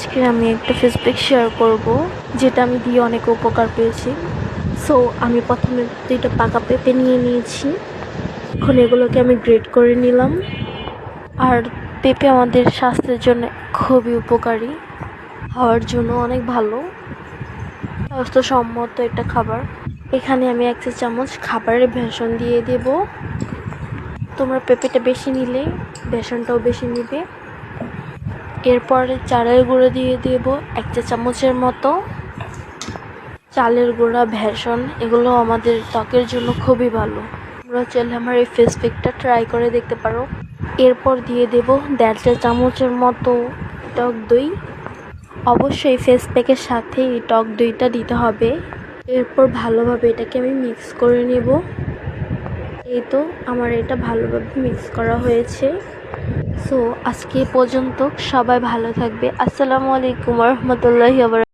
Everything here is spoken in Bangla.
আজকে আমি একটা ফেস প্যাক শেয়ার করব, যেটা আমি দিয়ে অনেক উপকার পেয়েছি। সো আমি প্রথমে 2টা পাকা পেঁপে নিয়ে নিয়েছি। এখন এগুলোকে আমি গ্রেট করে নিলাম। আর পেঁপে আমাদের স্বাস্থ্যের জন্য খুবই উপকারী, খাওয়ার জন্য অনেক ভালো, স্বাস্থ্যসম্মত একটা খাবার। এখানে আমি 1 চা চামচ খাবারের বেসন দিয়ে দেব। তোমরা পেঁপেটা বেশি নিলে বেসনটাও বেশি নিবে। এরপরে চালের গুঁড়ো দিয়ে দেব 1 চা চামচের মতো। চালের গুঁড়া, বেসন এগুলো আমাদের ত্বকের জন্য খুবই ভালো। তোমরা চাইলে আমার এই ফেস প্যাকটা ট্রাই করে দেখতে পারো। এরপর দিয়ে দেব 1.5 চা চামচের মতো টক দই। অবশ্যই ফেস প্যাকের সাথে এই টক দইটা দিতে হবে। এরপর ভালোভাবে এটাকে আমি মিক্স করে নেব। এই তো আমার এটা ভালোভাবে মিক্স করা হয়েছে। সো আজকে পর্যন্ত সবাই ভালো থাকবে। আসসালামু আলাইকুম ওয়া রাহমাতুল্লাহি ওয়া বারাকাতুহু।